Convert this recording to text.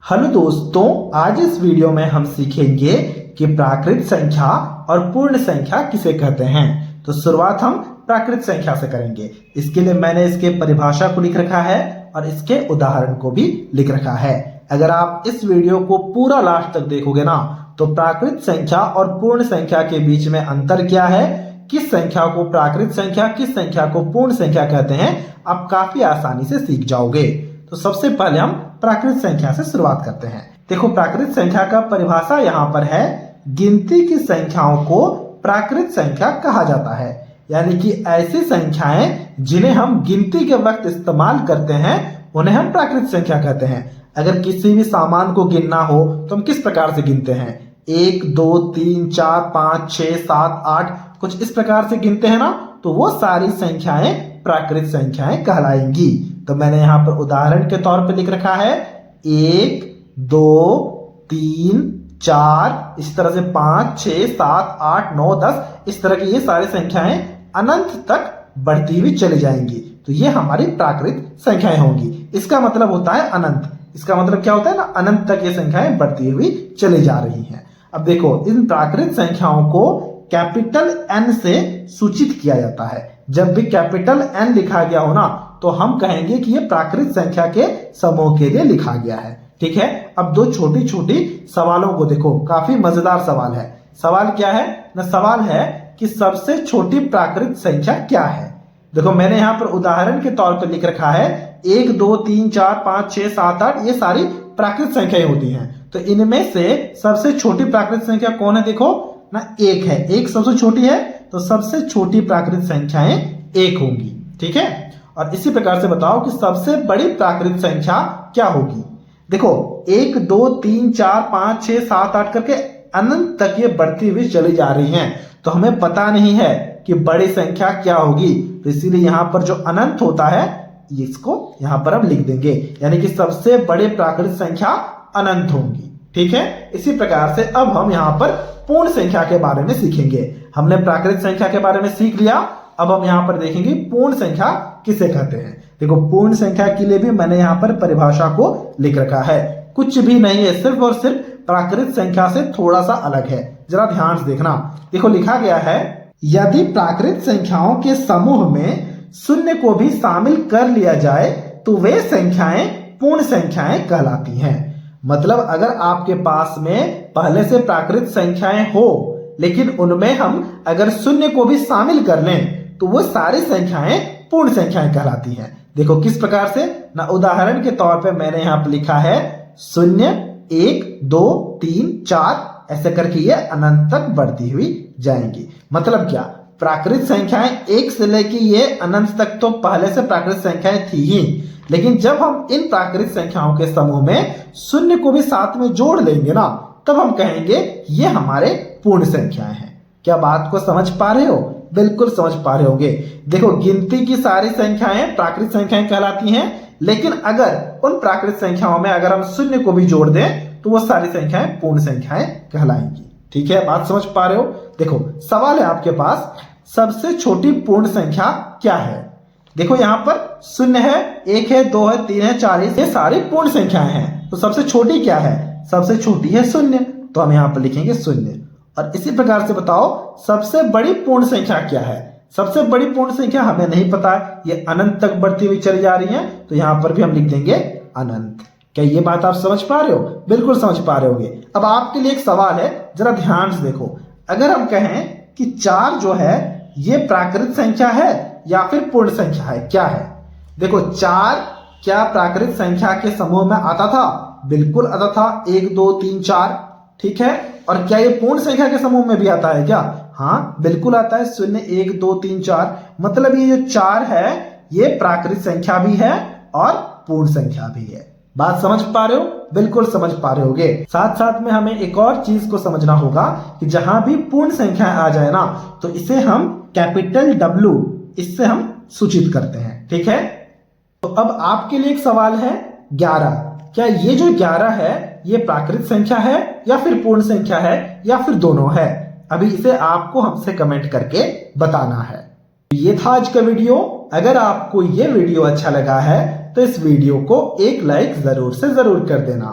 Hello दोस्तों, आज इस वीडियो में हम सीखेंगे कि प्राकृत संख्या और पूर्ण संख्या किसे कहते हैं। तो शुरुआत हम प्राकृत संख्या से करेंगे। इसके लिए मैंने इसके परिभाषा को लिख रखा है और इसके उदाहरण को भी लिख रखा है। अगर आप इस वीडियो को पूरा लास्ट तक देखोगे ना, तो प्राकृत संख्या और पूर्ण संख्या के बीच में अंतर क्या है, किस संख्या को प्राकृत संख्या, किस संख्या को पूर्ण संख्या कहते हैं, आप काफी आसानी से सीख जाओगे। तो सबसे पहले हम प्राकृत संख्या से शुरुआत करते हैं। देखो, प्राकृत संख्या का परिभाषा यहाँ पर है, गिनती की संख्याओं को प्राकृत संख्या कहा जाता है। यानी कि ऐसी संख्याएं जिन्हें हम गिनती के वक्त इस्तेमाल करते हैं उन्हें हम प्राकृत संख्या कहते हैं। अगर किसी भी सामान को गिनना हो तो हम किस प्रकार से गिनते हैं, 1 2 3 4 5 6 7 8 कुछ इस प्रकार से गिनते हैं ना, तो वो सारी संख्याएं प्राकृत संख्याएं कहलाएंगी। तो मैंने यहाँ पर उदाहरण के तौर पे लिख रखा है 1 2 3 4, इस तरह से 5 6 7 8 9 10, इस तरह की ये सारी संख्याएं अनंत तक बढ़ती हुई चली जाएंगी। तो ये हमारी प्राकृत संख्याएं होंगी। इसका मतलब होता है अनंत। इसका मतलब क्या होता है ना, अनंत तक ये संख्याएं बढ़ती हुई चली जा रही हैं। अब देखो, इन प्राकृत संख्याओं को कैपिटल N से सूचित किया जाता है। जब भी कैपिटल N लिखा गया हो ना, तो हम कहेंगे कि ये प्राकृत संख्या के समूह के लिए लिखा गया है। ठीक है। अब दो छोटी छोटी सवालों को देखो, काफी मजेदार सवाल है। सवाल क्या है ना, सवाल है कि सबसे छोटी प्राकृत संख्या क्या है। देखो, मैंने यहाँ पर उदाहरण के तौर पर लिख रखा है 1 2 3 4 5 6 7 8, ये सारी प्राकृत संख्याएं होती हैं। तो इनमें से सबसे छोटी प्राकृत संख्या कौन है, देखो ना, 1 है। 1 सबसे छोटी है, तो सबसे छोटी प्राकृत संख्याएं 1 होंगी। ठीक है। और इसी प्रकार से बताओ कि सबसे बड़ी प्राकृत संख्या क्या होगी। देखो, 1 2 3 4 5 6 7 8 करके अनंत तक ये बढ़ती हुई चली जा रही हैं। तो हमें पता नहीं है कि बड़ी संख्या क्या होगी, तो इसीलिए यहाँ पर जो अनंत होता है इसको यहाँ पर हम लिख देंगे, यानी कि सबसे बड़े प्राकृत संख्या अनंत होंगी। ठीक है। इसी प्रकार से अब हम यहाँ पर पूर्ण संख्या के बारे में सीखेंगे। हमने प्राकृत संख्या के बारे में सीख लिया, अब हम यहाँ पर देखेंगे पूर्ण संख्या किसे कहते हैं। देखो, पूर्ण संख्या के लिए भी मैंने यहाँ पर परिभाषा को लिख रखा है। कुछ भी नहीं है, सिर्फ और सिर्फ प्राकृत संख्या से थोड़ा सा अलग है। जरा ध्यान से देखना। देखो, लिखा गया है, यदि प्राकृत संख्याओं के समूह में शून्य को भी शामिल कर लिया जाए तो वे संख्याएं पूर्ण संख्याएं कहलाती हैं। मतलब अगर आपके पास में पहले से प्राकृत संख्याएं हो, लेकिन उनमें हम अगर शून्य को भी शामिल कर लें तो वो सारी संख्याएं पूर्ण संख्याएं कहलाती हैं। देखो किस प्रकार से ना, उदाहरण के तौर पे मैंने यहाँ पर लिखा है 0 1 2 3 4, ऐसे करके ये अनंत तक बढ़ती हुई जाएंगी। मतलब क्या, प्राकृत संख्याएं 1 से लेके ये अनंत तक तो पहले से प्राकृत संख्याएं थी ही, लेकिन जब हम इन प्राकृत संख्याओं के समूह में शून्य को भी साथ में जोड़ लेंगे ना, तब हम कहेंगे ये हमारे पूर्ण संख्याएं हैं। क्या बात को समझ पा रहे हो? बिल्कुल समझ पा रहे होगे। देखो, गिनती की सारी संख्याएं प्राकृत संख्याएं कहलाती हैं, लेकिन अगर उन प्राकृत संख्याओं में अगर हम शून्य को भी जोड़ दें तो वो सारी संख्याएं पूर्ण संख्याएं कहलाएंगी। ठीक है, बात समझ पा रहे हो? देखो, सवाल है आपके पास, सबसे छोटी पूर्ण संख्या क्या है। देखो, यहाँ पर 0 है, 1 है, 2 है, 3 है, 4 है, ये सारी पूर्ण संख्याएं हैं। तो सबसे छोटी क्या है? सबसे छोटी है 0, तो हम यहाँ पर लिखेंगे 0। और इसी प्रकार से बताओ, सबसे बड़ी पूर्ण संख्या क्या है। सबसे बड़ी पूर्ण संख्या हमें नहीं पता है, ये अनंत तक बढ़ती हुई चली जा रही है, तो यहाँ पर भी हम लिख देंगे अनंत। क्या ये बात आप समझ पा रहे हो? बिल्कुल समझ पा रहे होगे। अब आपके लिए एक सवाल है, जरा ध्यान से देखो। अगर हम कहें कि 4 जो है ये प्राकृत संख्या है या फिर पूर्ण संख्या है, क्या है? देखो, 4 क्या प्राकृत संख्या के समूह में आता था? बिल्कुल आता था, 1 2 3 4। ठीक है। और क्या ये पूर्ण संख्या के समूह में भी आता है क्या? हाँ, बिल्कुल आता है, 0 1 2 3 4। मतलब ये जो 4 है ये प्राकृत संख्या भी है और पूर्ण संख्या भी है। बात समझ पा रहे हो? बिल्कुल समझ पा रहे होगे। साथ साथ में हमें एक और चीज को समझना होगा कि जहां भी पूर्ण संख्या आ जाए ना, तो इसे हम कैपिटल W इससे हम सूचित करते हैं। ठीक है। तो अब आपके लिए एक सवाल है 11। क्या ये जो 11 है ये प्राकृत संख्या है या फिर पूर्ण संख्या है या फिर दोनों है? अभी इसे आपको हमसे कमेंट करके बताना है। ये था आज का वीडियो। अगर आपको ये वीडियो अच्छा लगा है तो इस वीडियो को एक लाइक जरूर से जरूर कर देना।